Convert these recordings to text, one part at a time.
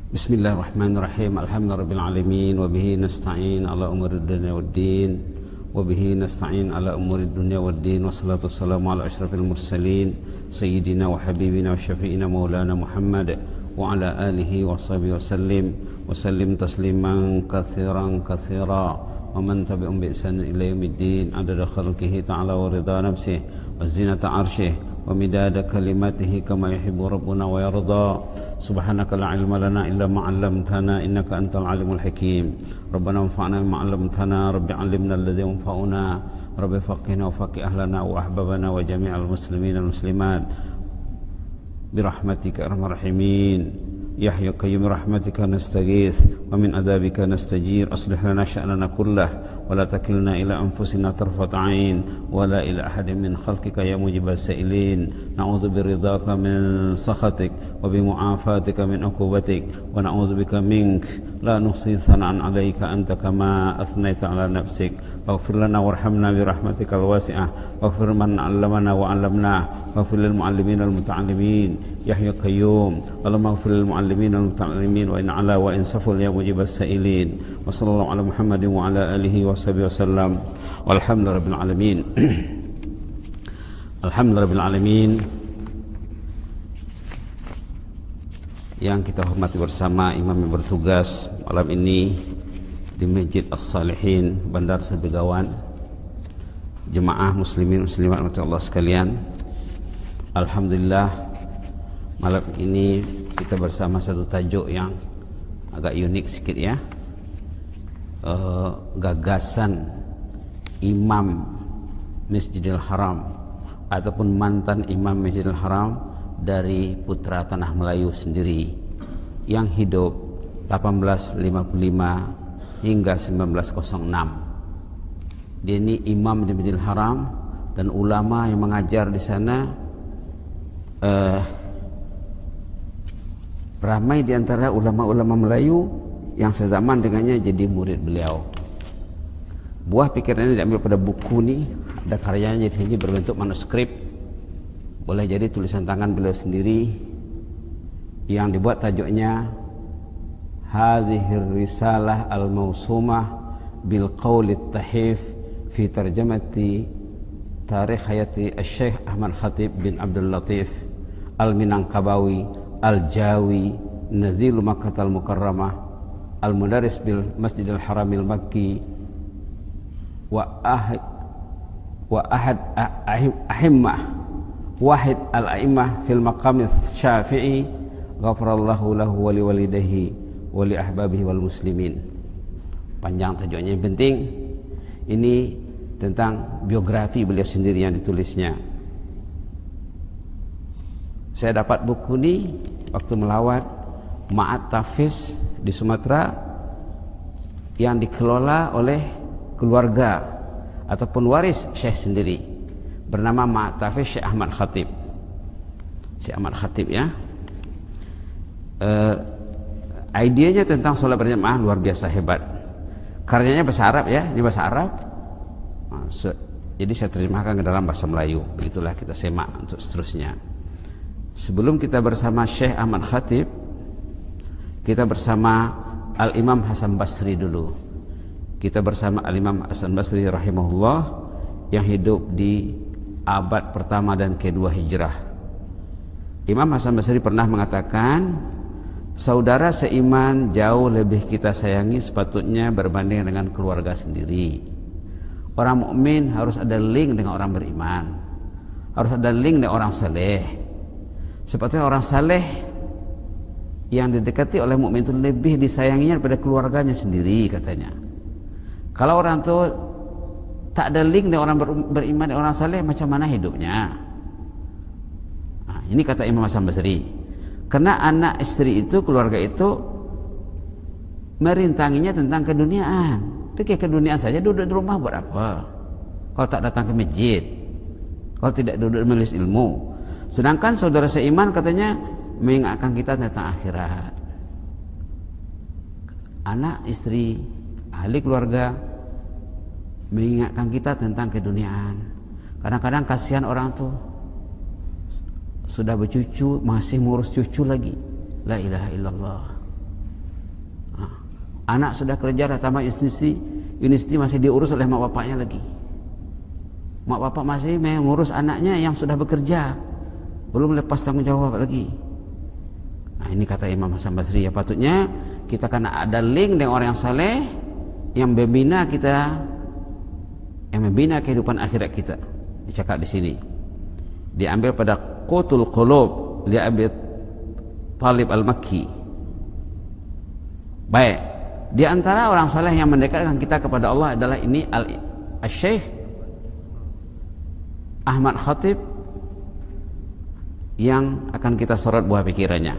Bismillahirrahmanirrahim. Alhamdulillahirabbil alamin wa bihi nasta'in ala umurid dunya waddin wa bihi nasta'in ala umurid dunya waddin wassalatu wassalamu ala asyrafil mursalin sayyidina wa habibina wa syafi'ina maulana Muhammad wa ala alihi wa sahbihi wa sallim tasliman katsiran katsira wa man tabi'um bi ihsan ila yaumiddin adada khalqihi ta'ala wa ridha nafsihi wa zinata 'arsyihi wa midada kalimatihi kama yuhibbu rabbuna wa yarda. Subhanaka la ilma lana illa ma 'allamtana innaka antal alimul hakim. Rabbana anfa'na bima 'allamtana, rabbi 'allimna alladhi yanfa'una, rabbi faqihna wa faqih ahlana wa ahbabana wa jami'al muslimin wal muslimat birahmatika arhamar rahimin. Ya hayyu qayyum rahmatika nastaghits wa min adzabika nastajir. Aslih lana sya'nana kullah wa la takilna ila anfusina tarfat 'ain wa la ila ahadin min khalqika ya mujibas sa'ilin. Na'udzu biridhaka min sakhatik wa bi mu'afatika min 'uqubatik wa na'udzu bika mink la nuhsi thana'an 'alaika anta kama athnaita 'ala nafsik. Waghfir lana warhamna bi rahmatikal wasi'ah waghfir man 'allamana wa 'allamna waghfir lil mu'allimin wal muta'allimin. Ya hayyu qayyum Allahumma ighfir lil mu'allimin wal muta'allimin wa in 'ala wa in saful ya mujibas sa'ilin. Wa sallallahu ala Muhammadin wa ala alihi wa sahbihi wasallam walhamdulillahirabbil alamin. Alhamdulillahirabbil alamin. Yang kita hormati bersama imam yang bertugas malam ini di Masjid As-Salihin Bandar Sebegawan, jemaah muslimin muslimat Allah sekalian. Alhamdulillah, malam ini kita bersama satu tajuk yang agak unik sedikit ya. Gagasan imam Masjidil Haram ataupun mantan imam Masjidil Haram dari putra tanah Melayu sendiri yang hidup 1855 hingga 1906. Dia ini imam di Masjidil Haram dan ulama yang mengajar di sana. Ramai di antara ulama-ulama Melayu yang sezaman dengannya jadi murid beliau. Buah pikirannya diambil pada buku nih, ada karyanya di sini berbentuk manuskrip. Boleh jadi tulisan tangan beliau sendiri yang dibuat tajuknya Hadhihir Risalah Al-Mawsumah bil Qaulit Tahif fi Tarjamati Tarikh Hayati Asy-Syaikh Ahmad Khatib bin Abdul Latif Al-Minangkabawi Al-Jawi Nazilu Makkatal Mukarramah Al-Mudaris bil Masjidil Haramil Makki wa ahad ahimmah wahid al-a'immah fil maqamil syafi'i ghafarallahu lahu wa liwalidayhi wa li ahbabihi wal muslimin. Panjang tajuknya, yang penting ini tentang biografi beliau sendiri yang ditulisnya. Saya dapat buku ini waktu melawat Ma'at Tafiz di Sumatera yang dikelola oleh keluarga ataupun waris Syekh sendiri, bernama Ma'at Tafiz Syekh Ahmad Khatib. Syekh Ahmad Khatib ya. Idenya tentang sholat berjamaah luar biasa hebat. Karyanya bahasa Arab ya, ini bahasa Arab. Jadi saya terjemahkan ke dalam bahasa Melayu. Begitulah kita semak untuk seterusnya. Sebelum kita bersama Syekh Ahmad Khatib, kita bersama Al-Imam Hasan Basri dulu. Kita bersama Al-Imam Hasan Basri rahimahullah yang hidup di abad pertama dan kedua Hijrah. Imam Hasan Basri pernah mengatakan, saudara seiman jauh lebih kita sayangi sepatutnya berbanding dengan keluarga sendiri. Orang mukmin harus ada link dengan orang beriman, harus ada link dengan orang saleh. Seperti orang saleh yang didekati oleh mukmin itu lebih disayanginya daripada keluarganya sendiri katanya. Kalau orang itu tak ada link dengan orang beriman, dengan orang saleh, macam mana hidupnya? Nah, ini kata Imam Hasan Basri. Karena anak istri itu, keluarga itu merintanginya tentang keduniaan. Fikir keduniaan saja, duduk di rumah buat apa? Kalau tak datang ke masjid, kalau tidak duduk majelis ilmu. Sedangkan saudara seiman katanya mengingatkan kita tentang akhirat. Anak, istri, ahli keluarga mengingatkan kita tentang keduniaan. Kadang-kadang kasihan orang tuh sudah bercucu masih ngurus cucu lagi. La ilaha illallah. Anak sudah kerja, dah tamat universiti masih diurus oleh mak bapaknya lagi. Mak bapak masih mengurus anaknya yang sudah bekerja, belum lepas tanggung jawab lagi. Nah, ini kata Imam Hasan Basri, ya patutnya kita kena ada link dengan orang yang saleh yang membina kita, yang membina kehidupan akhirat kita. Dicakap di sini. Diambil pada Qutul Qulub li Abi Talib Al-Makki. Baik, di antara orang saleh yang mendekatkan kita kepada Allah adalah ini Al-Syekh Ahmad Khatib, yang akan kita sorot buah pikirannya.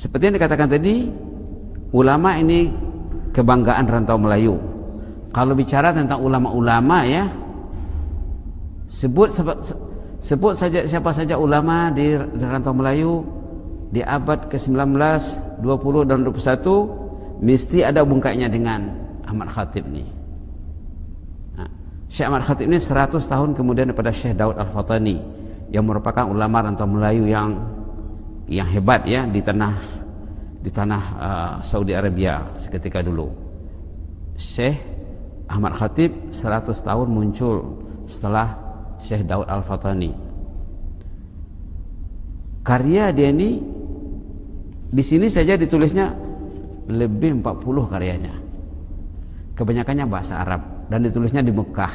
Seperti yang dikatakan tadi, ulama ini kebanggaan rantau Melayu. Kalau bicara tentang ulama-ulama ya, sebut saja siapa saja ulama di rantau Melayu di abad ke-19, 20 dan 21, mesti ada bungkainya dengan Ahmad Khatib ini. Nah, Syekh Ahmad Khatib ini 100 tahun kemudian daripada Syekh Daud Al-Fatani, yang merupakan ulama rantau Melayu yang hebat ya di tanah Saudi Arabia seketika dulu. Syekh Ahmad Khatib 100 tahun muncul setelah Syekh Daud Al-Fatani. Karya dia ini di sini saja ditulisnya lebih 40 karyanya. Kebanyakannya bahasa Arab dan ditulisnya di Mekah.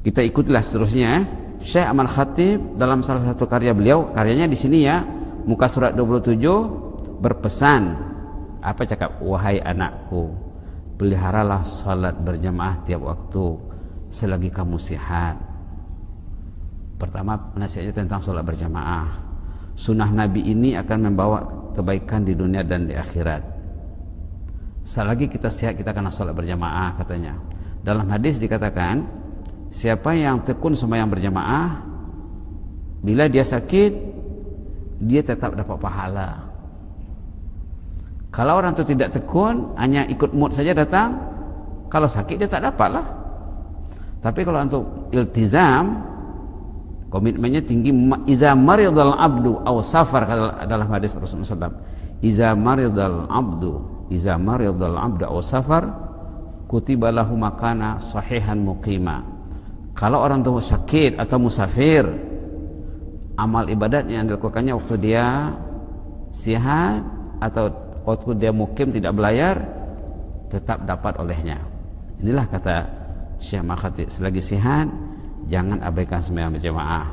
Kita ikutilah seterusnya. Syekh Ahmad Khatib dalam salah satu karya beliau, karyanya di sini ya, muka surat 27, berpesan. Apa cakap? Wahai anakku, peliharalah salat berjamaah tiap waktu selagi kamu sehat. Pertama, nasihatnya tentang salat berjamaah. Sunnah Nabi ini akan membawa kebaikan di dunia dan di akhirat. Selagi kita sehat, kita kena salat berjamaah katanya. Dalam hadis dikatakan, siapa yang tekun sembahyang berjamaah, bila dia sakit, dia tetap dapat pahala. Kalau orang itu tidak tekun, hanya ikut mood saja datang, kalau sakit dia tak dapatlah. Tapi kalau untuk iltizam, komitmennya tinggi. Iza maridal abdu aw safar, adalah hadis Rasulullah SAW. Iza maridal abdu aw safar, kutiba lahu makana sahihan muqima. Kalau orang itu sakit atau musafir, amal ibadat yang dilakukannya waktu dia sehat atau waktu dia mukim tidak belayar, tetap dapat olehnya. Inilah kata Syekh Ahmad Khatib, selagi sehat jangan abaikan sembahyang berjamaah.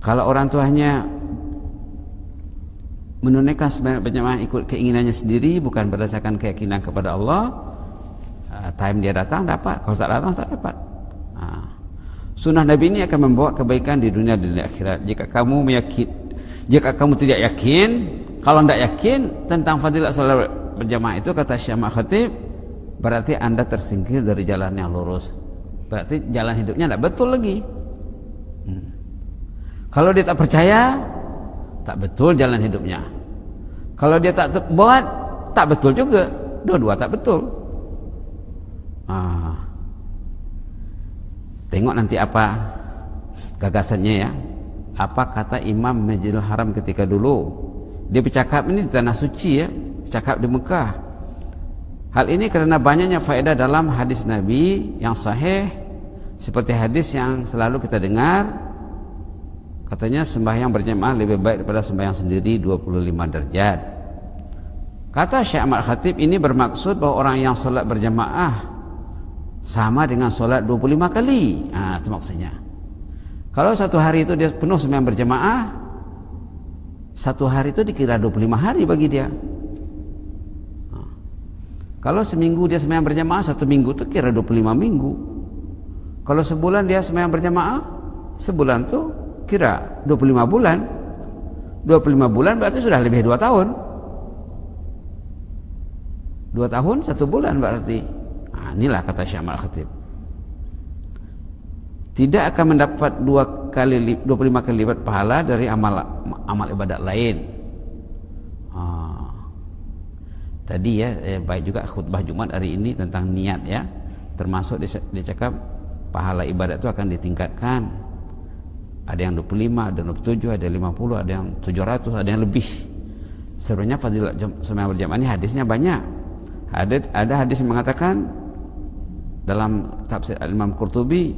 Kalau orang tuanya menunaikan sembahyang berjamaah ikut keinginannya sendiri, bukan berdasarkan keyakinan kepada Allah, time dia datang dapat, kalau tak datang tak dapat. Sunnah Nabi ini akan membawa kebaikan di dunia dan di akhirat. Jika kamu tidak yakin, kalau tidak yakin tentang fadilah salat berjamaah itu, kata Syekh Ahmad Khatib, berarti anda tersingkir dari jalan yang lurus. Berarti jalan hidupnya tidak betul lagi. Kalau dia tak percaya, tak betul jalan hidupnya. Kalau dia tak buat, tak betul juga. Dua-dua tak betul. Tengok nanti apa gagasannya ya. Apa kata Imam Masjidil Haram ketika dulu. Dia bercakap ini di tanah suci ya, bercakap di Mekah. Hal ini karena banyaknya faedah dalam hadis Nabi yang sahih, seperti hadis yang selalu kita dengar. Katanya sembahyang berjamaah lebih baik daripada sembahyang sendiri 25 derajat. Kata Syekh Ahmad Khatib, ini bermaksud bahawa orang yang salat berjamaah sama dengan solat 25 kali. Itu maksudnya. Kalau satu hari itu dia penuh sembahyang berjamaah, satu hari itu dikira 25 hari bagi dia. Kalau seminggu dia sembahyang berjamaah, satu minggu itu kira 25 minggu. Kalau sebulan dia sembahyang berjamaah, sebulan itu kira 25 bulan. 25 bulan berarti sudah lebih 2 tahun. 2 tahun 1 bulan berarti. Inilah kata Syekh Ahmad Khatib. Tidak akan mendapat 25 kali lipat pahala dari amal ibadat lain. Tadi ya, baik juga khutbah Jumat hari ini tentang niat ya. Termasuk dicakap pahala ibadat itu akan ditingkatkan Ada yang 25, ada yang 27, ada yang 50, ada yang 700, ada yang lebih. Sebenarnya fadilah sembahyang berjamaah ini hadisnya banyak. Ada hadis yang mengatakan dalam tafsir Imam Qurtubi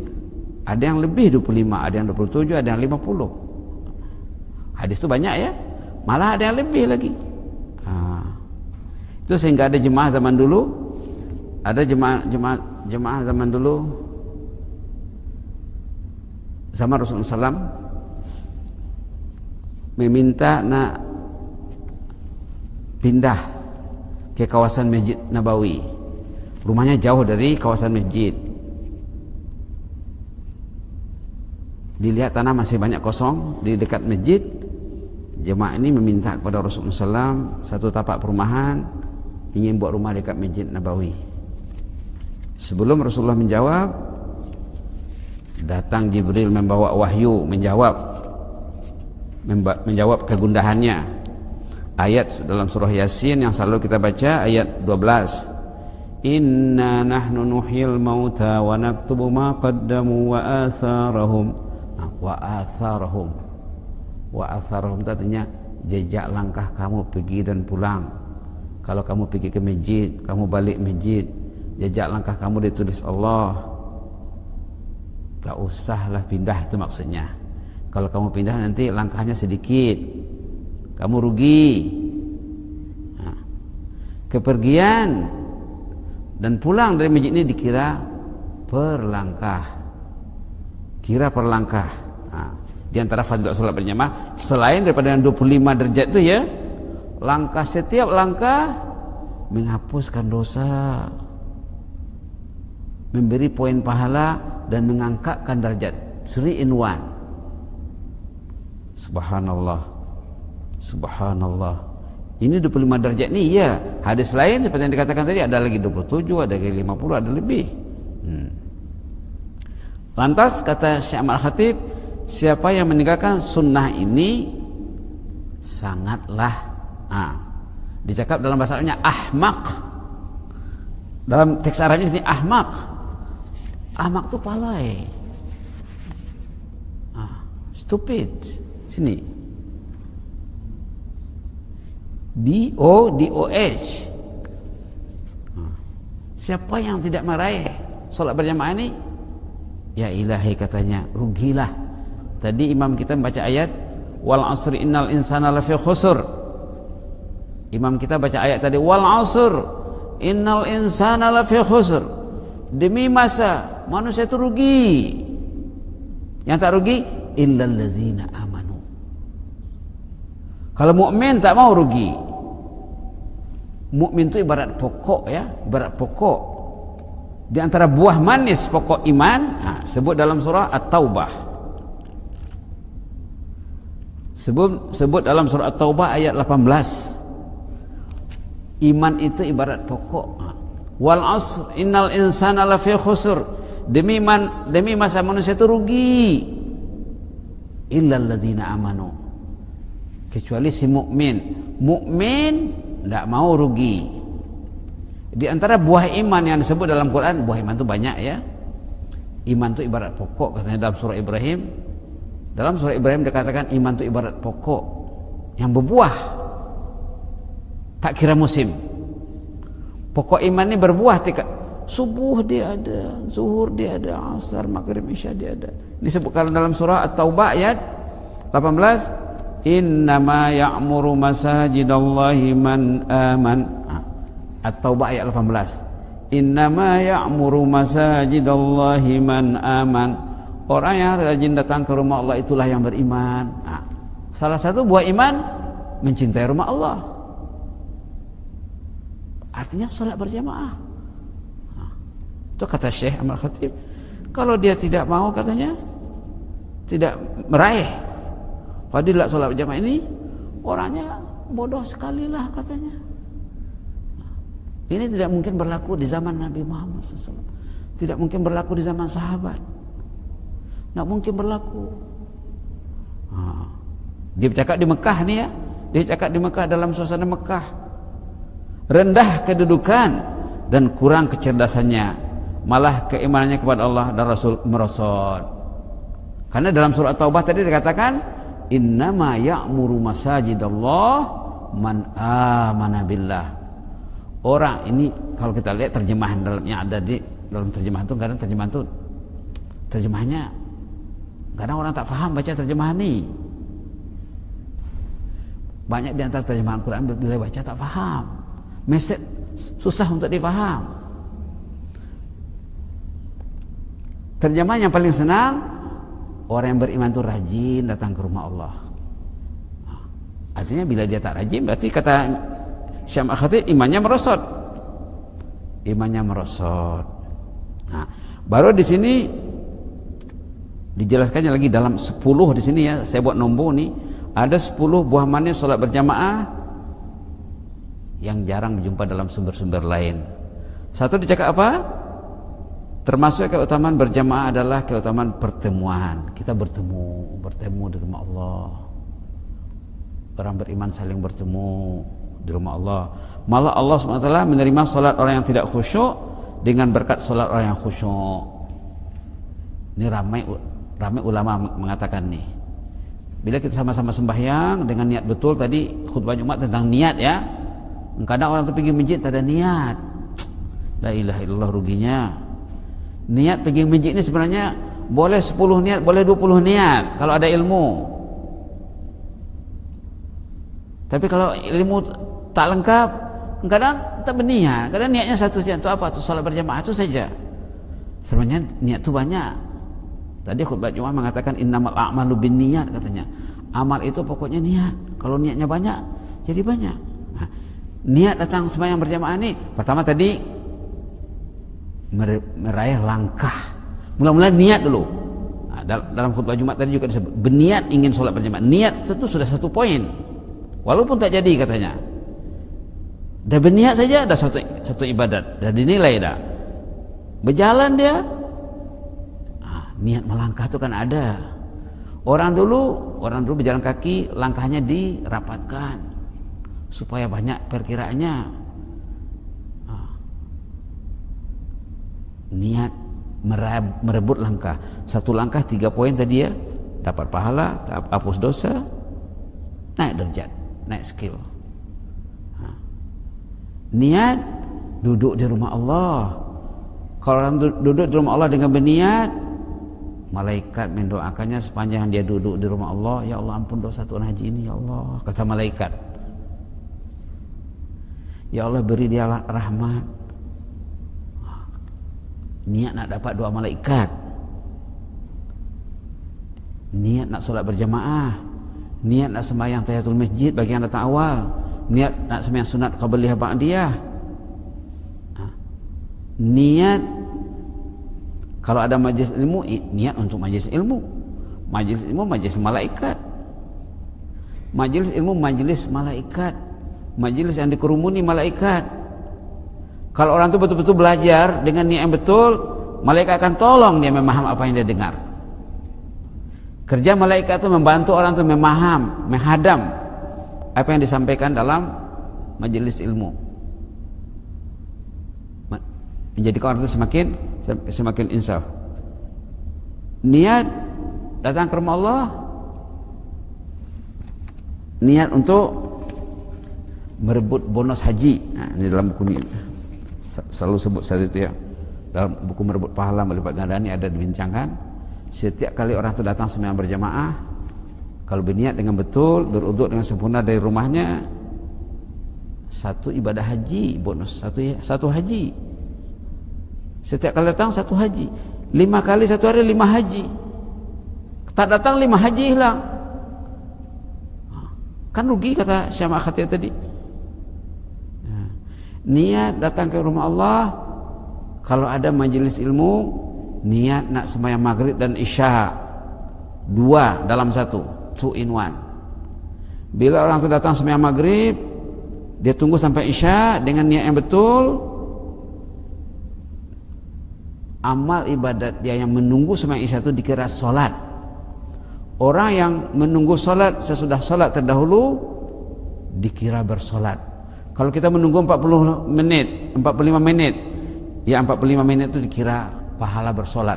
ada yang lebih 25, ada yang 27, ada yang 50. Hadis itu banyak ya. Malah ada yang lebih lagi. Itu sehingga ada jemaah zaman dulu, ada jemaah zaman dulu, zaman Rasulullah SAW meminta nak pindah ke kawasan Masjid Nabawi. Rumahnya jauh dari kawasan masjid. Dilihat tanah masih banyak kosong di dekat masjid. Jemaah ini meminta kepada Rasulullah SAW satu tapak perumahan, ingin buat rumah dekat Masjid Nabawi. Sebelum Rasulullah menjawab, datang Jibril membawa wahyu menjawab kegundahannya. Ayat dalam surah Yasin yang selalu kita baca, ayat 12. Inna nahnu nuhyil mauta wa naktubu ma qaddamu wa atharahum. Wa atharahum itu artinya jejak langkah kamu pergi dan pulang. Kalau kamu pergi ke masjid, kamu balik masjid, jejak langkah kamu ditulis Allah. Tak usahlah pindah, itu maksudnya. Kalau kamu pindah nanti langkahnya sedikit, kamu rugi. Kepergian dan pulang dari masjid ini dikira per langkah. Kira per langkah. Di antara fadilah salat berjamaah selain daripada yang 25 derajat itu ya, setiap langkah menghapuskan dosa, memberi poin pahala dan mengangkatkan derajat 3 in 1. Subhanallah. Subhanallah. Ini 25 derajat ni ya. Hadis lain seperti yang dikatakan tadi ada lagi 27, ada lagi 50, ada lebih. Lantas kata Syekh Ahmad Khatib, siapa yang meninggalkan sunnah ini sangatlah dicakap dalam bahasa Arabnya ahmaq. Dalam teks Arabnya sini ahmaq. Ahmaq tu palai. Stupid. Sini. B-O-D-O-H. Siapa yang tidak meraih solat berjamaah ini, ya ilahi katanya, rugilah. Tadi imam kita membaca ayat wal asri innal insana lafi khusr. Imam kita baca ayat tadi wal asr innal insana lafi khusr. Demi masa manusia itu rugi. Yang tak rugi illal ladzina amanu. Kalau mukmin tak mau rugi. Mukmin itu ibarat pokok ya, ibarat pokok. Di antara buah manis pokok iman, sebut dalam surah At-Taubah. Sebut dalam surah At-Taubah ayat 18. Iman itu ibarat pokok. Wal 'asr innal insana lafi khusr. Demi masa manusia itu rugi. Illal ladzina amanu. Kecuali si mukmin. Mukmin tidak mau rugi. Di antara buah iman yang disebut dalam Quran, buah iman itu banyak ya. Iman itu ibarat pokok, katanya dalam surah Ibrahim. Dalam surah Ibrahim dikatakan iman itu ibarat pokok yang berbuah tak kira musim. Pokok iman ini berbuah subuh dia ada, zuhur dia ada, asar, maghrib, isya dia ada. Disebutkan dalam surah At-Taubah ayat 18. Innama ya'muru masajidallahi man aman. At-Taubah ayat 18. Innama ya'muru masajidallahi man aman. Orang yang rajin datang ke rumah Allah itulah yang beriman. Salah satu buah iman mencintai rumah Allah. Artinya salat berjamaah. Itu kata Syekh Ahmad Khatib. Kalau dia tidak mau katanya, tidak meraih fadilah salat berjamaah ini, orangnya bodoh sekali lah katanya. Ini tidak mungkin berlaku di zaman Nabi Muhammad SAW. Tidak mungkin berlaku di zaman sahabat. Tidak mungkin berlaku. Dia bercakap di Mekah ni ya. Dia bercakap di Mekah dalam suasana Mekah. Rendah kedudukan dan kurang kecerdasannya. Malah keimanannya kepada Allah dan Rasul merosot. Karena dalam surah Taubah tadi dikatakan innama ya'muru masajidallah man amana billah. Orang ini kalau kita lihat terjemahan dalamnya ada di dalam terjemahan itu, kadang terjemahan itu terjemahannya kadang orang tak faham baca terjemahan ini. Banyak di antara terjemahan Quran bila baca tak faham. Mesej susah untuk difaham. Terjemahan yang paling senang, orang yang beriman itu rajin datang ke rumah Allah. Artinya bila dia tak rajin, berarti kata Syekh Al-Khatib imannya merosot. Imannya merosot. Nah, baru di sini dijelaskannya lagi dalam 10 di sini ya, saya buat nombor nih, ada 10 buah manis salat berjamaah yang jarang dijumpa dalam sumber-sumber lain. Satu dicakap apa? Termasuk keutamaan berjamaah adalah keutamaan pertemuan. Kita bertemu di rumah Allah. Orang beriman saling bertemu di rumah Allah. Malah Allah SWT menerima salat orang yang tidak khusyuk dengan berkat salat orang yang khusyuk. Ini ramai ulama mengatakan nih. Bila kita sama-sama sembahyang dengan niat betul, tadi khutbah Jumat tentang niat ya. Kadang orang tu pergi masjid tak ada niat. La ilaha illallah, ruginya. Niat pergi masjid ni sebenarnya boleh 10 niat, boleh 20 niat kalau ada ilmu. Tapi kalau ilmu tak lengkap, kadang tak berniat. Kadang niatnya satu saja, itu apa? Itu salat berjamaah itu saja. Sebenarnya niat tu banyak. Tadi khutbah Jumat mengatakan innamal a'malu binniyat, katanya. Amal itu pokoknya niat. Kalau niatnya banyak, jadi banyak. Nah, niat datang sembahyang berjamaah ni, pertama tadi meraih langkah. Mula-mula niat dulu. Nah, dalam khutbah Jumat tadi juga disebut berniat ingin solat berjamaah. Niat itu sudah satu poin. Walaupun tak jadi katanya. Dah berniat saja dah satu ibadat. Dah dinilai dah. Berjalan dia. Niat melangkah itu kan ada. Orang dulu berjalan kaki, langkahnya dirapatkan supaya banyak perkiraannya. Niat merebut langkah. Satu langkah 3 poin tadi ya. Dapat pahala, hapus dosa, naik derajat, naik skill. Niat duduk di rumah Allah. Kalau orang duduk di rumah Allah dengan berniat, malaikat mendoakannya sepanjang dia duduk di rumah Allah. Ya Allah, ampun dosa tuan haji ini ya Allah, kata malaikat. Ya Allah, beri dia rahmat. Niat nak dapat doa malaikat. Niat nak solat berjamaah. Niat nak sembahyang tahiyatul masjid bagi yang datang awal. Niat nak sembahyang sunat qabliyah ba'diyah. Niat kalau ada majlis ilmu, niat untuk majlis ilmu. Majlis ilmu majlis malaikat. Majlis ilmu majlis malaikat. Majlis yang dikerumuni malaikat. Kalau orang itu betul-betul belajar dengan niat yang betul, malaikat akan tolong dia memaham apa yang dia dengar. Kerja malaikat itu membantu orang itu memaham, menghadam apa yang disampaikan dalam majelis ilmu. Menjadikan orang itu semakin insaf. Niat datang ke rumah Allah, niat untuk merebut bonus haji. Nah, ini dalam buku ini selalu sebut saat itu ya. Dalam buku merebut pahala melipat ganda ini ada dibincangkan. Setiap kali orang itu datang sembahyang berjamaah, kalau berniat dengan betul, beruduk dengan sempurna dari rumahnya, satu ibadah haji bonus, satu haji. Setiap kali datang satu haji. 5 kali satu hari 5 haji. Tak datang 5 haji hilang. Kan rugi kata Syekh Al-Khatib tadi. Niat datang ke rumah Allah. Kalau ada majelis ilmu, niat nak sembahyang maghrib dan isya, 2 dalam 1, 2 in 1. Bila orang itu datang sembahyang maghrib, dia tunggu sampai isya dengan niat yang betul, amal ibadat dia yang menunggu sembahyang isya itu dikira solat. Orang yang menunggu solat sesudah solat terdahulu dikira bersolat. Kalau kita menunggu 40 menit, 45 menit, ya 45 menit itu dikira pahala bersolat.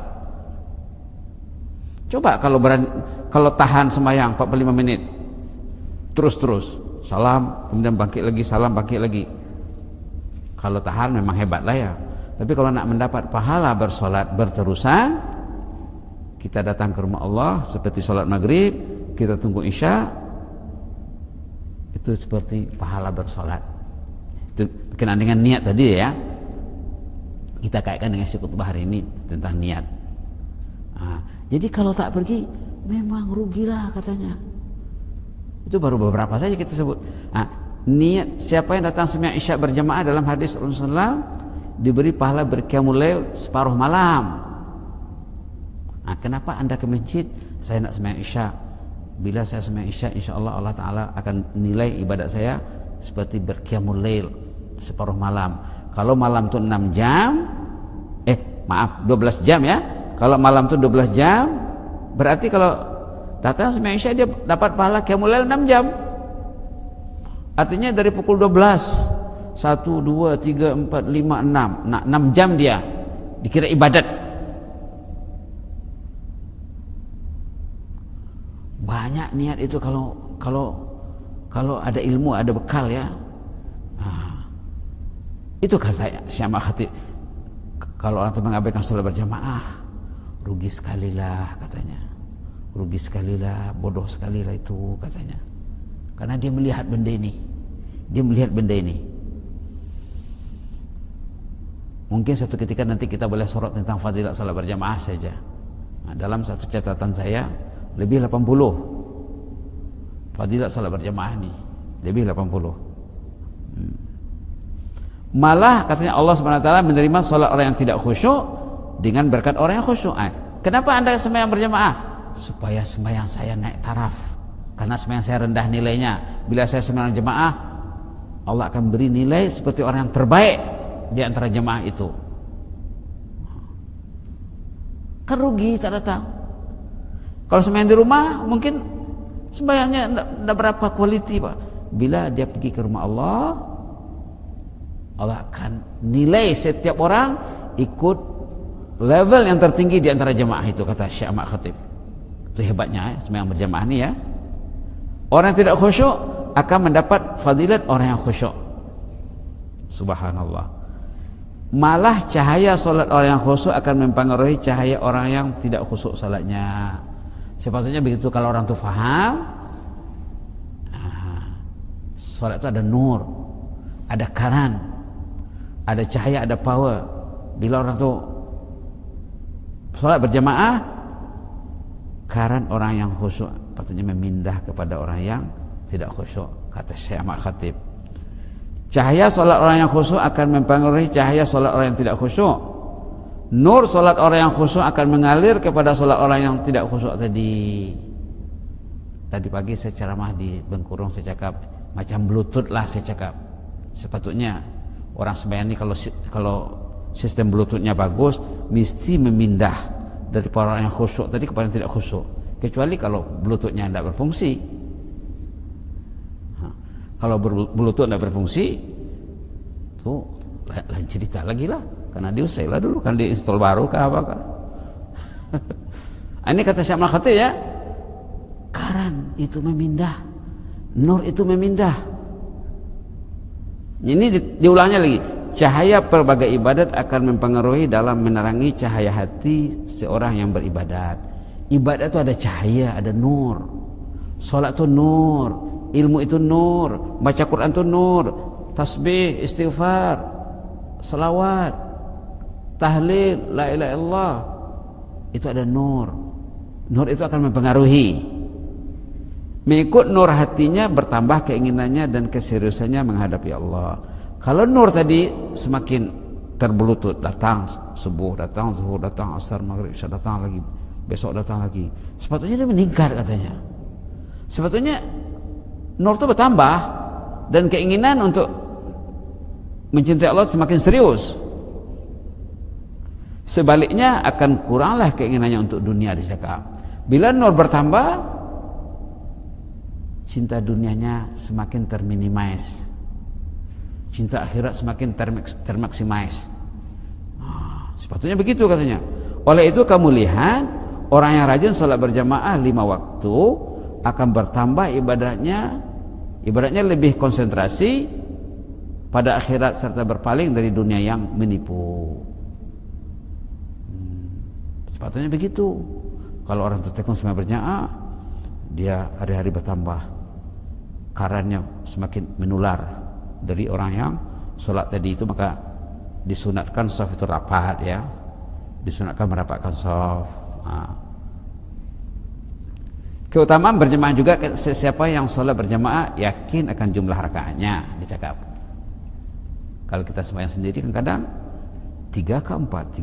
Coba kalau tahan sembahyang 45 menit terus salam, kemudian bangkit lagi, salam, bangkit lagi. Kalau tahan memang hebat lah ya. Tapi kalau nak mendapat pahala bersolat berterusan, kita datang ke rumah Allah seperti solat maghrib, kita tunggu isya, itu seperti pahala bersolat. Itu berkenaan dengan niat tadi ya. Kita kaitkan dengan khutbah hari ini tentang niat. Jadi kalau tak pergi memang rugilah katanya. Itu baru beberapa saja kita sebut. Niat siapa yang datang sembahyang isya berjamaah dalam hadis Rasulullah diberi pahala berqiyamul lail separuh malam. Kenapa anda ke masjid? Saya nak sembahyang isya. Bila saya sembahyang isya, insyaallah Allah Taala akan nilai ibadat saya seperti berqiyamul lail separuh malam. Kalau malam itu 6 jam, 12 jam ya. Kalau malam itu 12 jam, berarti kalau datang sembahyang isya dia dapat pahala qiyamul lail 6 jam. Artinya dari pukul 12, 1, 2, 3, 4, 5, 6. Nah, 6 jam dia dikira ibadat. Banyak niat itu kalau ada ilmu, ada bekal ya. Itu kata Syekh Khatib, kalau orang itu mengabaikan salat berjamaah, rugi sekali lah katanya. Rugi sekali lah, bodoh sekali lah itu katanya. Karena dia melihat benda ini. Mungkin satu ketika nanti kita boleh sorot tentang fadilat salat berjamaah saja. Dalam satu catatan saya lebih 80 fadilat salat berjamaah ini, lebih 80. Malah katanya Allah SWT menerima salat orang yang tidak khusyuk dengan berkat orang yang khusyuk. Kenapa anda sembahyang berjamaah? Supaya sembahyang saya naik taraf. Karena sembahyang saya rendah nilainya. Bila saya sembahyang jemaah, Allah akan beri nilai seperti orang yang terbaik di antara jemaah itu. Kan rugi tak datang. Kalau sembahyang di rumah mungkin sembahyangnya tidak berapa kualiti Pak. Bila dia pergi ke rumah Allah, Allah akan nilai setiap orang ikut level yang tertinggi di antara jemaah itu, kata Syekh Khatib. Itu hebatnya ya, sembahyang berjamaah ni ya. Orang yang tidak khusyuk akan mendapat fadilat orang yang khusyuk. Subhanallah. Malah cahaya solat orang yang khusyuk akan mempengaruhi cahaya orang yang tidak khusyuk salatnya. Sepatutnya begitu kalau orang itu faham. Solat itu ada nur, ada kanan, ada cahaya, ada power. Bila orang itu solat berjamaah, karan orang yang khusyuk patutnya memindah kepada orang yang tidak khusyuk, kata Syekh Khatib. Cahaya solat orang yang khusyuk akan mempengaruhi cahaya solat orang yang tidak khusyuk. Nur solat orang yang khusyuk akan mengalir kepada solat orang yang tidak khusyuk tadi. Tadi pagi saya ceramah di Bengkurung, saya cakap macam bluetooth lah, saya cakap. Sepatutnya orang sembahyang ini kalau sistem bluetoothnya bagus, mesti memindah dari orang yang khusyuk tadi kepada yang tidak khusyuk. Kecuali kalau bluetoothnya tidak berfungsi. Kalau bluetooth tidak berfungsi, itu lain cerita lagi lah. Karena diusai lah dulu, kan diinstal baru kah apa kah. Ini kata Syekh Khatib ya, karan itu memindah, nur itu memindah. Ini diulangnya lagi. Cahaya pelbagai ibadat akan mempengaruhi dalam menerangi cahaya hati seorang yang beribadat. Ibadat itu ada cahaya, ada nur. Solat itu nur, ilmu itu nur, baca Quran itu nur, tasbih, istighfar, salawat, tahlil, la ilaha illallah, itu ada nur. Nur itu akan mempengaruhi. Mengikut nur hatinya bertambah keinginannya dan keseriusannya menghadapi Allah. Kalau nur tadi semakin terbelutut, datang subuh, datang zuhur, datang asar, maghrib, isya, datang lagi, besok datang lagi, sepatutnya dia meningkat katanya. Sepatutnya nur itu bertambah dan keinginan untuk mencintai Allah semakin serius. Sebaliknya akan kuranglah keinginannya untuk dunia dicakap. Bila nur bertambah, cinta dunianya semakin terminimize, cinta akhirat semakin termaksimise. Sepatutnya begitu katanya. Oleh itu kamu lihat orang yang rajin sholat berjamaah 5 waktu akan bertambah ibadahnya lebih konsentrasi pada akhirat serta berpaling dari dunia yang menipu. Sepatutnya begitu. Kalau orang tertekun sembahyang berjamaah, dia hari-hari bertambah, karannya semakin menular dari orang yang sholat tadi itu. Maka disunatkan shaf itu rapat, ya, disunatkan merapatkan shaf. Keutamaan berjamaah juga, siapa yang sholat berjamaah yakin akan jumlah rakaatnya, dicakap. Kalau kita sembahyang sendiri kan kadang 3 ke 4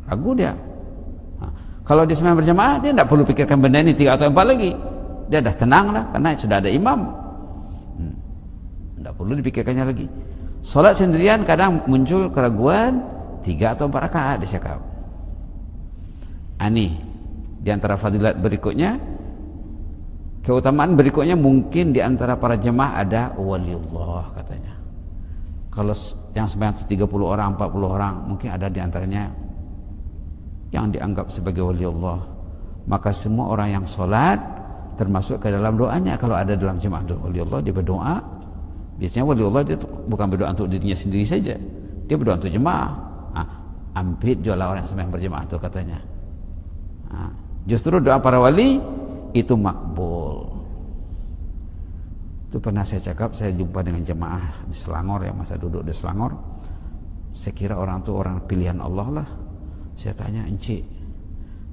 ragu dia. Kalau dia sembahyang berjamaah, dia tidak perlu pikirkan benda ini 3 atau 4 lagi, dia dah tenang dah karena sudah ada imam, tidak perlu dipikirkannya lagi. Sholat sendirian kadang muncul keraguan 3 atau 4 rakaat, dicakap. Ini di antara fadilat berikutnya, keutamaan berikutnya, mungkin di antara para jemaah ada waliullah katanya. Kalau yang sembahyang 30 orang, 40 orang, mungkin ada di antaranya yang dianggap sebagai waliullah. Maka semua orang yang sholat termasuk ke dalam doanya. Kalau ada dalam jemaah waliullah, dia berdoa. Biasanya waliullah dia bukan berdoa untuk dirinya sendiri saja, dia berdoa untuk jemaah. Ampit jualah orang yang sembahyang berjemaah itu katanya. Justru doa para wali itu makbul. Itu pernah saya cakap, saya jumpa dengan jemaah di Selangor, ya, masa duduk di Selangor. Saya kira orang itu orang pilihan Allah lah. Saya tanya, encik,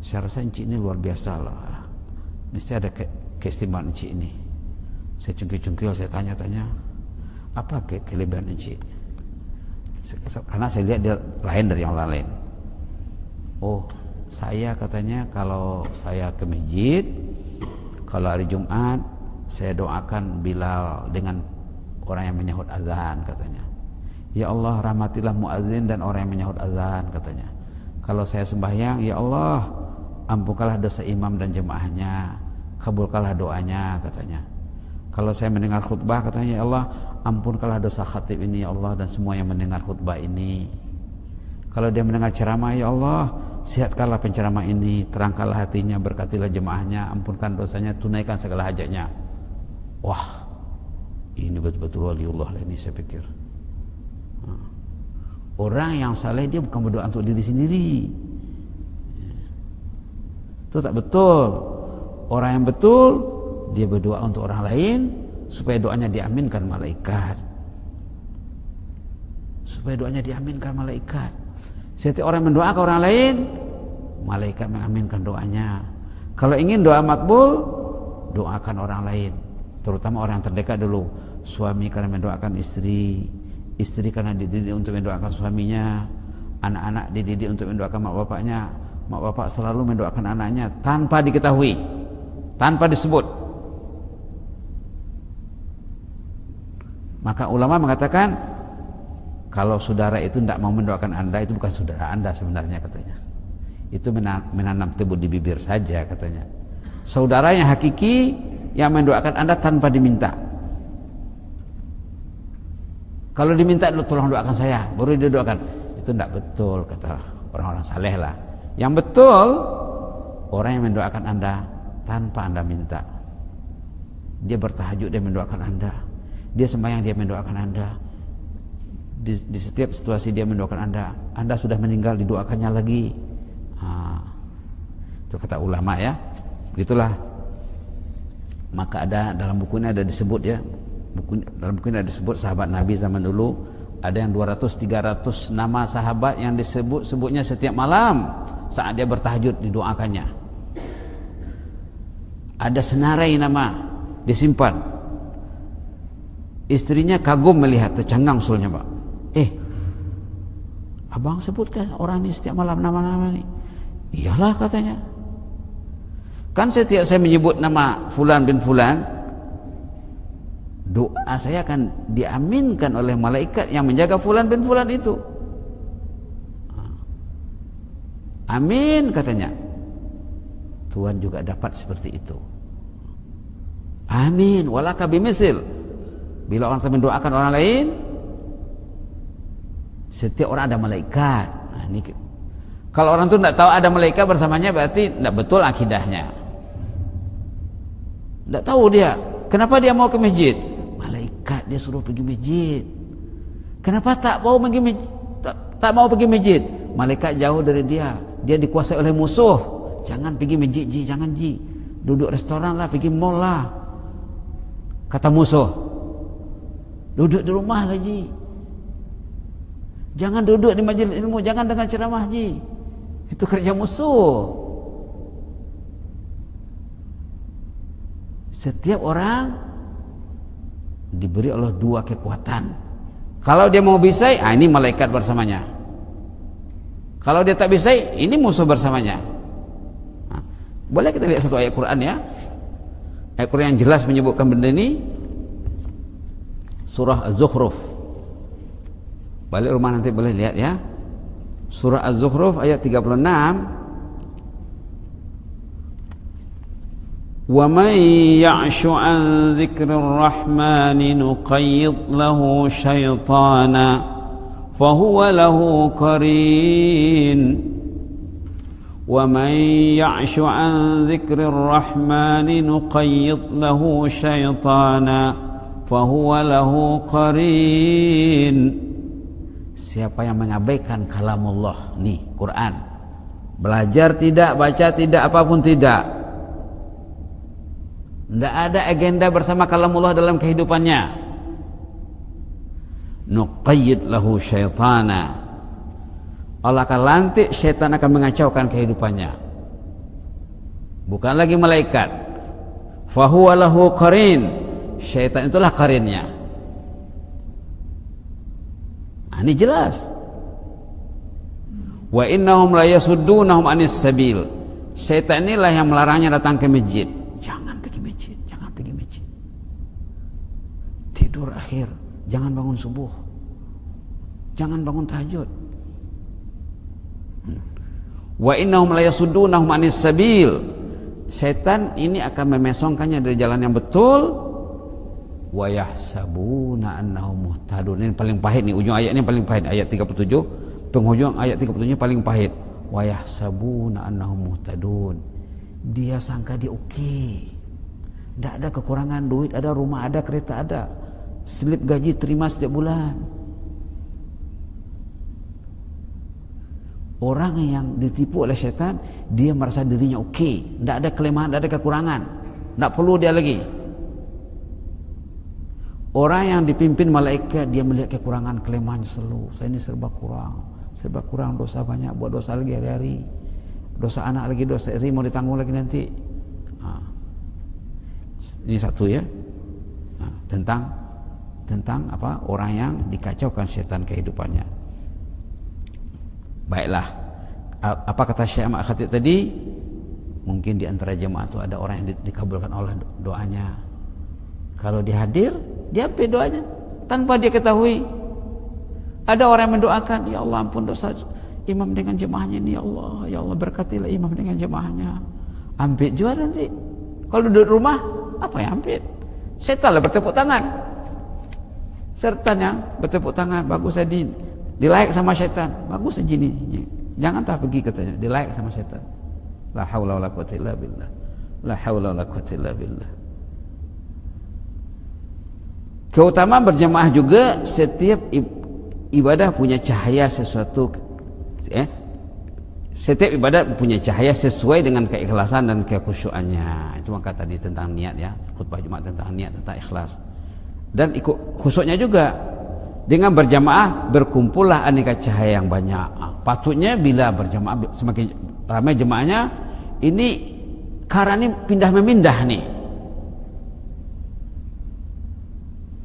saya rasa encik ini luar biasa lah, mesti ada keistimewaan encik ini. Saya cungkil-cungkil, saya tanya-tanya, apa kelebihan encik? Karena saya lihat dia lain dari yang lain. Oh, saya katanya kalau saya ke masjid, kalau hari Jumat saya doakan Bilal dengan orang yang menyahut azan katanya. Ya Allah, rahmatilah muazzin dan orang yang menyahut azan katanya. Kalau saya sembahyang, ya Allah, ampunkanlah dosa imam dan jemaahnya, kabulkanlah doanya katanya. Kalau saya mendengar khutbah katanya, ya Allah, ampunkanlah dosa khatib ini ya Allah dan semua yang mendengar khutbah ini. Kalau dia mendengar ceramah, ya Allah, sihatkanlah penceramah ini, terangkanlah hatinya, berkatilah jemaahnya, ampunkan dosanya, tunaikan segala hajatnya. Wah, ini betul-betul waliullah ini, saya pikir. Orang yang saleh dia bukan berdoa untuk diri sendiri, itu tak betul. Orang yang betul dia berdoa untuk orang lain supaya doanya diaminkan malaikat. Supaya doanya diaminkan malaikat. Setiap orang mendoakan orang lain, malaikat mengaminkan doanya. Kalau ingin doa makbul, doakan orang lain, terutama orang yang terdekat dulu. Suami karena mendoakan istri, istri karena dididik untuk mendoakan suaminya, anak-anak dididik untuk mendoakan mak bapaknya, mak bapak selalu mendoakan anaknya tanpa diketahui, tanpa disebut. Maka ulama mengatakan, kalau saudara itu tidak mau mendoakan Anda, itu bukan saudara Anda sebenarnya katanya. Itu menanam tebu di bibir saja katanya. Saudara yang hakiki yang mendoakan Anda tanpa diminta. Kalau diminta, tolong doakan saya, baru dia doakan. Itu tidak betul kata orang-orang saleh lah. Yang betul, orang yang mendoakan Anda tanpa Anda minta. Dia bertahajud, dia mendoakan Anda. Dia sembahyang, dia mendoakan Anda. Di setiap situasi dia mendoakan Anda. Anda sudah meninggal, didoakannya lagi. Itu kata ulama, ya. Begitulah. Maka ada dalam buku ini ada disebut, ya. Dalam buku ini ada disebut sahabat Nabi zaman dulu. Ada yang 200-300 nama sahabat yang disebut-sebutnya setiap malam saat dia bertahajud didoakannya. Ada senarai nama disimpan. Istrinya kagum melihat, tercengang usulnya, Pak. Abang sebutkan orang ini setiap malam nama-nama ini. Iyalah katanya. Kan setiap saya menyebut nama Fulan bin Fulan, doa saya akan diaminkan oleh malaikat yang menjaga Fulan bin Fulan itu. Amin katanya. Tuhan juga dapat seperti itu. Amin. Walaka bimisil. Bila orang mendoakan orang lain, setiap orang ada malaikat. Ini Kalau orang itu tidak tahu ada malaikat bersamanya, berarti tidak betul akidahnya. Tidak tahu dia. Kenapa dia mau ke masjid? Malaikat dia suruh pergi masjid. Kenapa tak mau pergi masjid? Tak mau pergi masjid. Malaikat jauh dari dia. Dia dikuasai oleh musuh. Jangan pergi masjid ji, jangan ji. Duduk restoran lah, pergi mall lah. Kata musuh. Duduk di rumah lah ji. Jangan duduk di majlis ilmu, jangan dengar ceramah ji. Itu kerja musuh. Setiap orang diberi oleh dua kekuatan. Kalau dia mau bisai, ini malaikat bersamanya. Kalau dia tak bisai, ini musuh bersamanya. Boleh kita lihat satu ayat Quran ya. Ayat Quran yang jelas menyebutkan benda ini. Surah Az-Zukhruf. Balik rumah nanti boleh lihat ya. Surah Az-Zukhruf ayat 36. وَمَنْ يَعْشُ عَنْ ذِكْرِ الرَّحْمَنِ نُقَيِّضْ لَهُ شَيْطَانًا فَهُوَ لَهُ قَرِينٌ وَمَنْ يَعْشُ عَنْ ذِكْرِ الرَّحْمَنِ نُقَيِّضْ لَهُ شَيْطَانًا فَهُوَ لَهُ قَرِينٌ. Siapa yang mengabaikan kalamullah, nih Quran, belajar tidak, baca tidak, apapun tidak, tidak ada agenda bersama kalamullah dalam kehidupannya, nuqayyid lahu syaitana, Allah akan lantik, syaitan akan mengacaukan kehidupannya. Bukan lagi malaikat. Fahuwa lahu qarin, syaitan itulah qarinnya. Ini jelas. Wa innahum la yasuddunahum anis sabil, syaitan inilah yang melarangnya datang ke masjid. Jangan pergi masjid, jangan pergi masjid. Tidur akhir, jangan bangun subuh, jangan bangun tahajud. Wa innahum la yasuddunahum anis sabil, syaitan ini akan memesongkannya dari jalan yang betul. Wa yahsabuna annahum muhtadun. Ini paling pahit nih, ujung ayat ini paling pahit, ayat 37, penghujung ayat 37 paling pahit. Wa yahsabuna annahum muhtadun. Dia sangka dia okey, tidak ada kekurangan duit, ada rumah, ada kereta, ada slip gaji terima setiap bulan. Orang yang ditipu oleh syaitan, dia merasa dirinya okey, tidak ada kelemahan, tidak ada kekurangan, tidak perlu dia lagi. Orang yang dipimpin malaikat, dia melihat kekurangan, kelemahan selalu. Saya ini serba kurang, dosa banyak, buat dosa lagi hari-hari, dosa anak lagi, dosa istri mau ditanggung lagi nanti. Ini satu ya, tentang apa, orang yang dikacaukan syaitan kehidupannya. Baiklah, apa kata Syekh Ahmad Khatib tadi? Mungkin di antara jemaah itu ada orang yang dikabulkan Allah doanya. Kalau dia hadir, dia ambil doanya tanpa dia ketahui. Ada orang yang mendoakan, ya Allah ampun dosa imam dengan jemaahnya ini, ya Allah berkatilah imam dengan jemaahnya. Ambil juga nanti. Kalau duduk rumah, apa yang ambil? Setanlah bertepuk tangan. Setan yang bertepuk tangan, bagus saya dilayak sama syaitan, bagus saja ni. Jangan tak pergi katanya, dilayak sama syaitan. La haula wala quwwata illa billah. La haula wala quwwata illa billah. Keutamaan berjamaah juga, setiap ibadah punya cahaya sesuatu. Setiap ibadat punya cahaya sesuai dengan keikhlasan dan kekhusyuannya. Itu maka tadi tentang niat ya, khutbah Jumat tentang niat, tentang ikhlas. Dan ikut khusyuknya juga. Dengan berjamaah berkumpullah aneka cahaya yang banyak. Patutnya bila berjamaah semakin ramai jemaahnya, ini karena ini pindah memindah nih.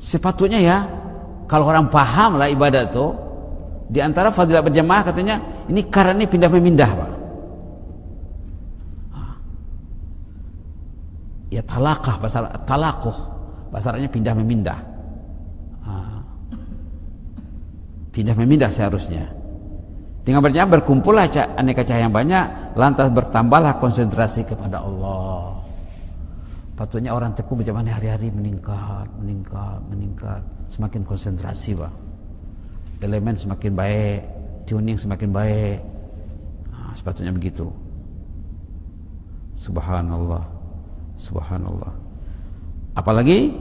Sepatutnya ya, kalau orang paham lah ibadat itu, di antara fadilah berjamaah katanya ini karena ini pindah memindah, Pak. Ya talaqah, bahasa talaquh, bahasa Arabnya pindah memindah. Pindah memindah seharusnya. Dengan berjamaah berkumpullah aneka cahaya yang banyak, lantas bertambahlah konsentrasi kepada Allah. Patutnya orang teguh berjamaah hari-hari meningkat, semakin konsentrasi, Pak. Elemen semakin baik, tuning semakin baik. Sepatutnya begitu. Subhanallah, subhanallah. Apalagi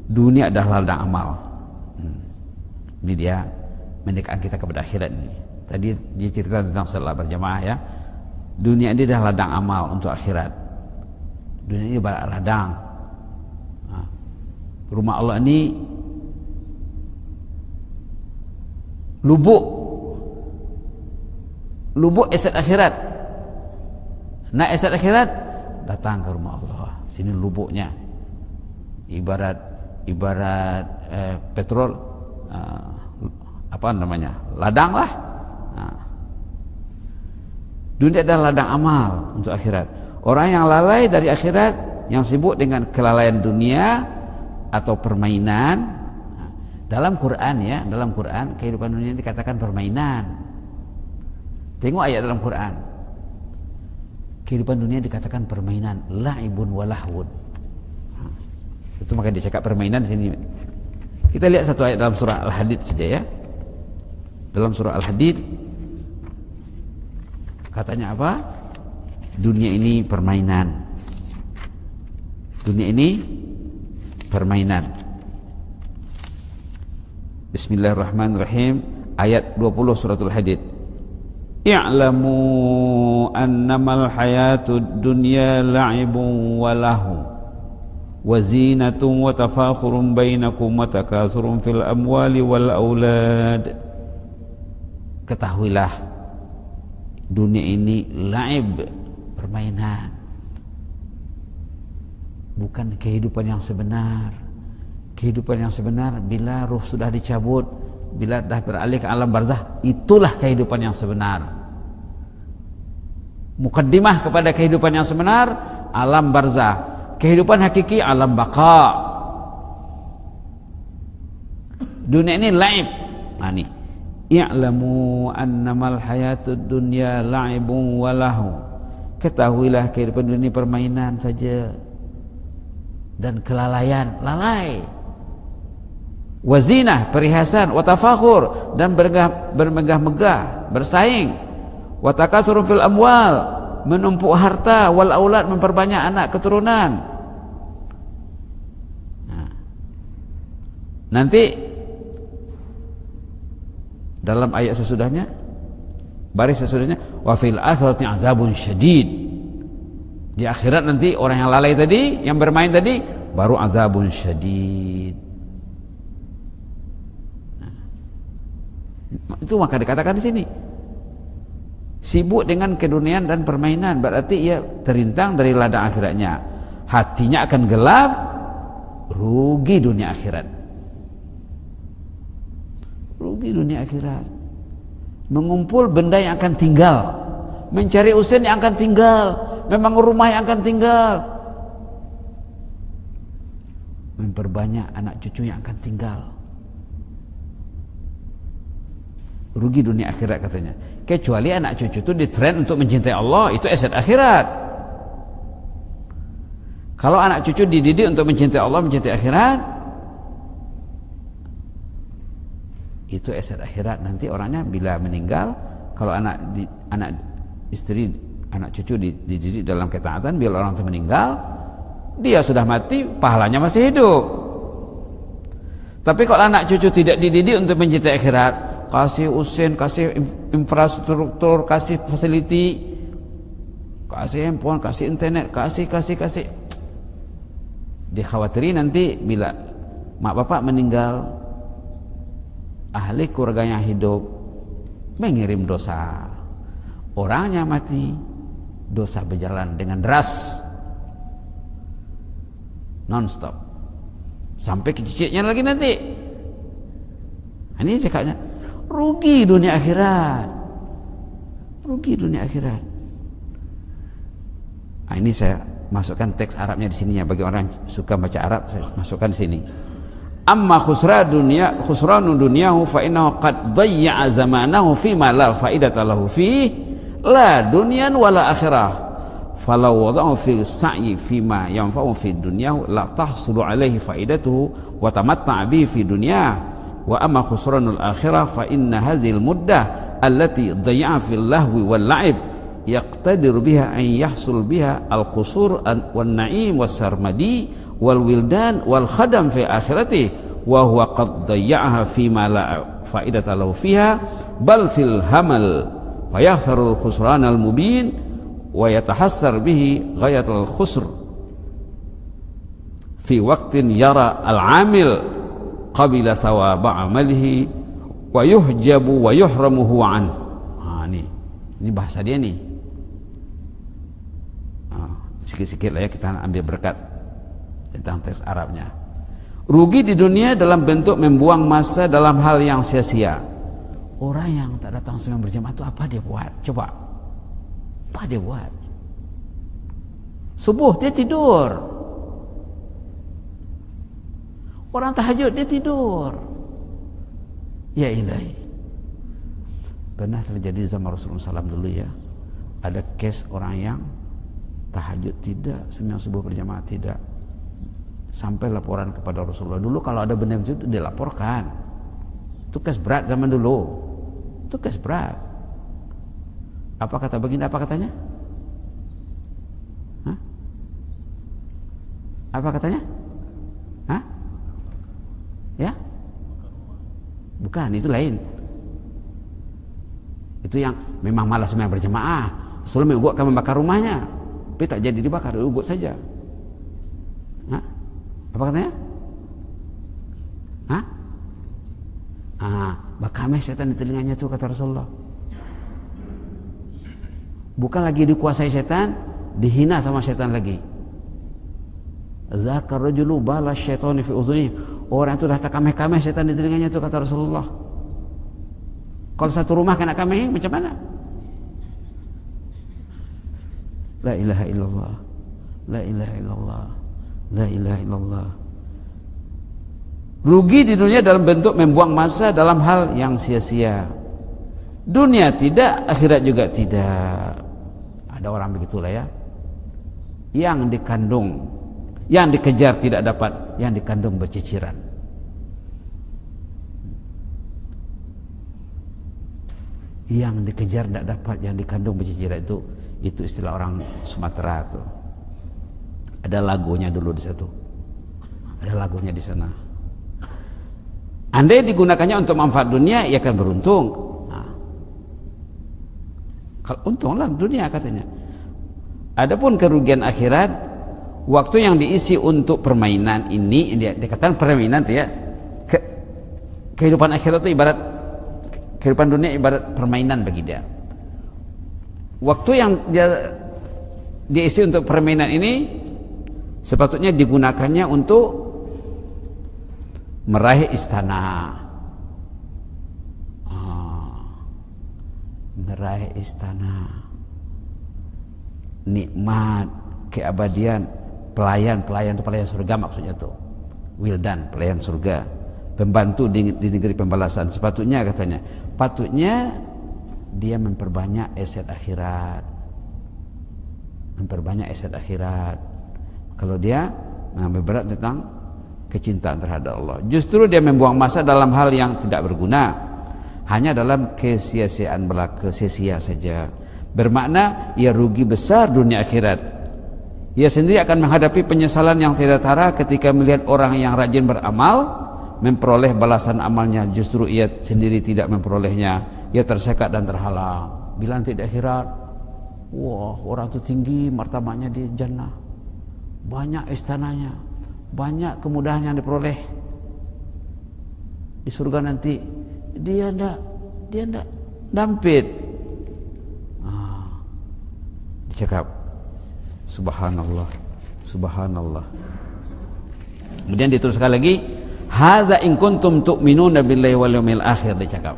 dunia adalah ladang amal. Ini dia mendekatkan kita kepada akhirat ini. Tadi dia cerita tentang salat berjamaah ya. Dunia ini adalah ladang amal untuk akhirat. Dunia ini ibarat ladang. Rumah Allah ini lubuk aset akhirat. Nak aset akhirat, datang ke rumah Allah. Sini lubuknya. Ibarat petrol, apa namanya, ladang lah. Dunia adalah ladang amal untuk akhirat. Orang yang lalai dari akhirat, yang sibuk dengan kelalaian dunia atau permainan, dalam Quran ya, dalam Quran kehidupan dunia dikatakan permainan. Tengok ayat dalam Quran, kehidupan dunia dikatakan permainan, la'ibun walahwun. Itu maka dia cakap permainan di sini. Kita lihat satu ayat dalam surah Al-Hadid saja ya. Dalam surah Al-Hadid katanya apa? Dunia ini permainan. Dunia ini permainan. Bismillahirrahmanirrahim. Ayat 20 suratul Hadid. I'lamu annamal hayatud dunya la'ibun wa lahu wa zinatun wa tafakhurun bainakum wa takasurun fil amwali wal aulad. Ketahuilah dunia ini la'ib, permainan, bukan kehidupan yang sebenar. Kehidupan yang sebenar bila ruh sudah dicabut, bila dah beralih ke alam barzah, itulah kehidupan yang sebenar. Mukaddimah kepada kehidupan yang sebenar, alam barzah. Kehidupan hakiki, alam baqa. Dunia ini laib. Nah ini, i'lamu annamal hayatud dunya la'ibun wa lahu. Ketahuilah kehidupan dunia ini permainan saja dan kelalaian, lalai. Wazinah, perhiasan, watafakhur, dan bermegah-megah, bersaing. Watakasurun fil amwal, menumpuk harta, wal aulad, memperbanyak anak keturunan. Nanti dalam ayat sesudahnya, baris sesudahnya, wa fil akhirati adzabun syadid. Di akhirat nanti orang yang lalai tadi, yang bermain tadi, baru adzabun syadid. Itu maka dikatakan di sini sibuk dengan keduniaan dan permainan, berarti ia terintang dari ladang akhiratnya. Hatinya akan gelap, rugi dunia akhirat. Rugi dunia akhirat. Mengumpul benda yang akan tinggal, mencari usaha yang akan tinggal, membangun rumah yang akan tinggal, memperbanyak anak cucu yang akan tinggal. Rugi dunia akhirat katanya. Kecuali anak cucu itu ditrain untuk mencintai Allah, itu aset akhirat. Kalau anak cucu dididik untuk mencintai Allah, mencintai akhirat, itu aset akhirat. Nanti orangnya bila meninggal, kalau anak istri, anak cucu dididik dalam ketaatan, bila orang itu meninggal, dia sudah mati, pahalanya masih hidup. Tapi kalau anak cucu tidak dididik untuk mencintai akhirat, kasih usin, kasih infrastruktur, kasih facility, kasih handphone, kasih internet, kasih, dikhawatiri nanti bila mak bapak meninggal, ahli keluarganya hidup, mengirim dosa. Orangnya mati, dosa berjalan dengan deras, non-stop, sampai ke cicitnya lagi nanti. Ini cakapnya, rugi dunia akhirat, rugi dunia akhirat. Nah, ini saya masukkan teks Arabnya di sini ya, bagi orang yang suka baca Arab saya masukkan di sini. Amma khusranu dunyahu fa innahu qad dayya'a zamanahu fi ma la faidata lahu fi la dunyan wala akhirah. Falau wada'u fi sa'yi fi ma yanfa'u fi dunyahu la tahsulu alaihi faidatuhu wa tamatta'a bihi fi dunyah. Wa amma khusranul akhirah fa inna hadhil muddah allati dhaya'a fil lahwi wal la'ib yaqtadir biha an yahsul biha al-qusur wan na'im was sarmadi wal wildan wal khadam fi akhirati wa huwa qad dhayya'aha fi ma la faidata lahu fiha bal fil hamal wa yahsarul khusran al mubin wa yatahassar bihi ghayatul khusr fi waqtin yara al amil qabila thawab amalihi wa yuhjabu wa yuhramuhu an. Ini bahasa dia nih. Sikit-sikit lah ya kita ambil berkat tentang teks Arabnya. Rugi di dunia dalam bentuk membuang masa dalam hal yang sia-sia. Orang yang tak datang sembahyang berjamaah itu apa dia buat? Coba. Apa dia buat? Subuh dia tidur. Orang tahajud dia tidur. Ya ilahi. Pernah terjadi zaman Rasulullah SAW dulu ya. Ada kes orang yang tahajud tidak, sembahyang subuh berjamaah tidak. Sampai laporan kepada Rasulullah. Dulu kalau ada benda itu dilaporkan. Itu kes berat zaman dulu. Itu kes berat. Apa kata baginda? Apa katanya? Hah? Apa katanya? Hah? Ya? Bukan, itu lain. Itu yang memang malas sembahyang berjamaah. Rasulullah mengugut akan membakar rumahnya. Tapi tak jadi dibakar, ugut saja. Hah? Apa katanya? Hah? Bakameh setan di telinganya itu kata Rasulullah. Bukan lagi dikuasai setan, dihina sama setan lagi. Dzakar rajulu bala syaitani fi udhuni. Orang itu dah tak kameh-kameh setan di telinganya itu kata Rasulullah. Kalau satu rumah kena kameh macam mana? La ilaha illallah. La ilaha illallah. La ilaha illallah. Rugi di dunia dalam bentuk membuang masa dalam hal yang sia-sia. Dunia tidak, akhirat juga tidak. Ada orang begitulah ya. Yang dikandung, yang dikejar tidak dapat, yang dikandung berciciran. Yang dikejar tidak dapat, yang dikandung berciciran itu istilah orang Sumatera tuh. Ada lagunya dulu di situ. Ada lagunya di sana. Andai digunakannya untuk manfaat dunia, ia akan beruntung. Kalau untunglah dunia katanya. Adapun kerugian akhirat, waktu yang diisi untuk permainan ini, dia dikatakan permainan tuh ya. Kehidupan akhirat itu ibarat kehidupan dunia ibarat permainan bagi dia. Waktu yang dia diisi untuk permainan ini sepatutnya digunakannya untuk meraih istana, meraih istana, nikmat, keabadian, pelayan itu pelayan surga maksudnya tuh, wildan, pelayan surga, pembantu di negeri pembalasan. Sepatutnya katanya, patutnya dia memperbanyak aset akhirat, memperbanyak aset akhirat. Kalau dia mengambil berat tentang kecintaan terhadap Allah, justru dia membuang masa dalam hal yang tidak berguna, hanya dalam kesia-siaan belaka, sia-sia saja. Bermakna ia rugi besar dunia akhirat. Ia sendiri akan menghadapi penyesalan yang tidak tara ketika melihat orang yang rajin beramal memperoleh balasan amalnya, justru ia sendiri tidak memperolehnya. Ia tersekat dan terhalang. Bila nanti di akhirat, wah, orang itu tinggi martabatnya di jannah, banyak istananya, banyak kemudahan yang diperoleh di surga nanti. Dia ndak dampit. Dicakap subhanallah, subhanallah. Kemudian diteruskan lagi, hadza in kuntum tu'minuna billahi wal yawmil akhir. Dicakap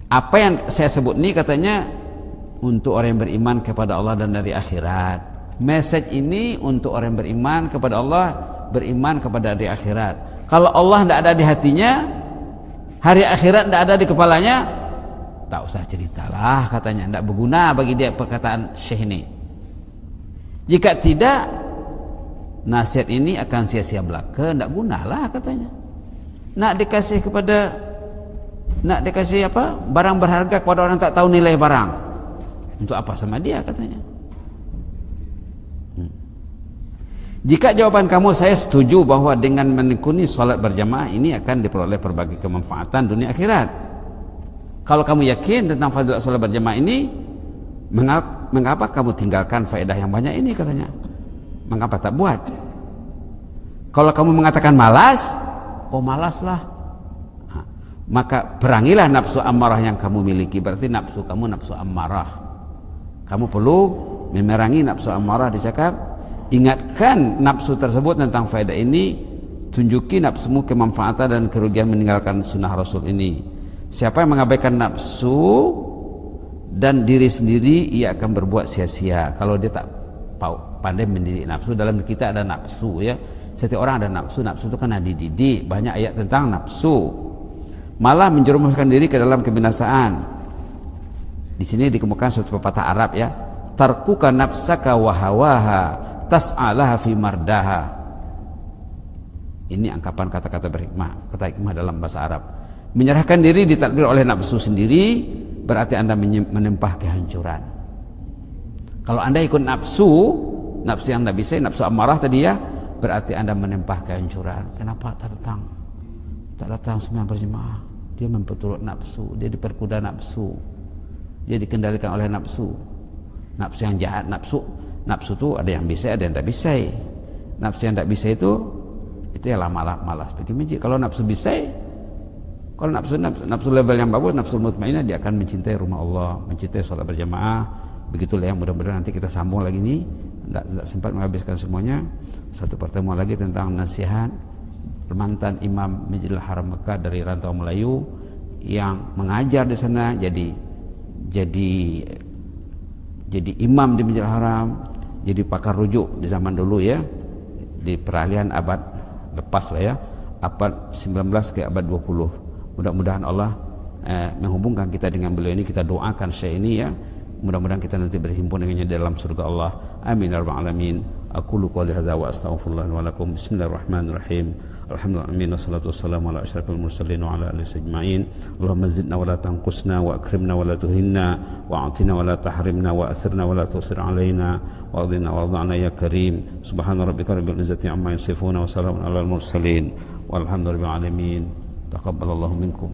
apa yang saya sebut ini katanya untuk orang yang beriman kepada Allah dan dari akhirat. Message ini untuk orang yang beriman kepada Allah, beriman kepada hari akhirat. Kalau Allah tidak ada di hatinya, hari akhirat tidak ada di kepalanya, tak usah ceritalah katanya, tidak berguna bagi dia perkataan Syekh ini. Jika tidak, nasihat ini akan sia-sia belaka, tidak gunalah katanya. Nak dikasih kepada Nak dikasih apa? Barang berharga kepada orang tak tahu nilai barang. Untuk apa sama dia katanya? Jika jawaban kamu saya setuju bahwa dengan menekuni salat berjamaah ini akan diperoleh berbagai kemanfaatan dunia akhirat. Kalau kamu yakin tentang fadilat salat berjamaah ini, mengapa kamu tinggalkan faedah yang banyak ini katanya? Mengapa tak buat? Kalau kamu mengatakan malas, oh malaslah. Maka perangilah nafsu ammarah yang kamu miliki. Berarti nafsu kamu nafsu ammarah. Kamu perlu memerangi nafsu ammarah. Dicakap, ingatkan nafsu tersebut tentang faedah ini. Tunjuki nafsumu kemanfaatan dan kerugian meninggalkan sunnah Rasul ini. Siapa yang mengabaikan nafsu dan diri sendiri, ia akan berbuat sia-sia. Kalau dia tak pandai mendidik nafsu. Dalam kita ada nafsu ya. Setiap orang ada nafsu. Nafsu itu kan dididik. Banyak ayat tentang nafsu. Malah menjerumuskan diri ke dalam kebinasaan. Di sini dikemukakan suatu pepatah Arab ya, tarkuka nafsaka wa hawaha tas'alaha fi mardaha. Ini angkapan kata-kata berhikmah, kata hikmah dalam bahasa Arab. Menyerahkan diri ditadbir oleh nafsu sendiri berarti Anda menempah kehancuran. Kalau Anda ikut nafsu yang Anda bisa, nafsu amarah tadi ya, berarti Anda menempah kehancuran. Kenapa tak datang sembahyang berjemaah? Dia memperturut nafsu, dia diperkuda nafsu, dia dikendalikan oleh nafsu yang jahat. Nafsu itu ada yang bisa, ada yang tak bisa. Nafsu yang tak bisa itu ya malas pergi masjid. Kalau nafsu bisa, kalau nafsu level yang bagus, nafsu mutmainah, dia akan mencintai rumah Allah, mencintai sholat berjamaah. Begitulah yang mudah-mudahan nanti kita sambung lagi nih. Tidak sempat menghabiskan semuanya. Satu pertemuan lagi tentang nasihat mantan imam Masjidil Haram Mekah dari rantau Melayu yang mengajar di sana, jadi imam di Masjidil Haram, jadi pakar rujuk di zaman dulu ya, di peralihan abad lepas lah ya, abad 19 ke abad 20. Mudah-mudahan Allah menghubungkan kita dengan beliau ini. Kita doakan Syekh ini ya, mudah-mudahan kita nanti berhimpun dengannya dalam surga Allah. Amin ya rabbal alamin. Aqulu qouli hadza wa astaghfirullah wa lakum. Bismillahirrahmanirrahim. Alhamdulillah wassalatu wassalamu ala asyrafil mursalin wa ala alihi ajma'in. Allahumma zidna wa la tanqusna wa akrimna wa la tuhinna wa a'tina wa la tahrimna wa athirna wa la tusir alaina wa adina wa adhana ya karim. Subhana rabbika rabbil izzati amma yasifun wa salamun alal mursalin walhamdulillahi alamin. Taqabbalallahu minkum.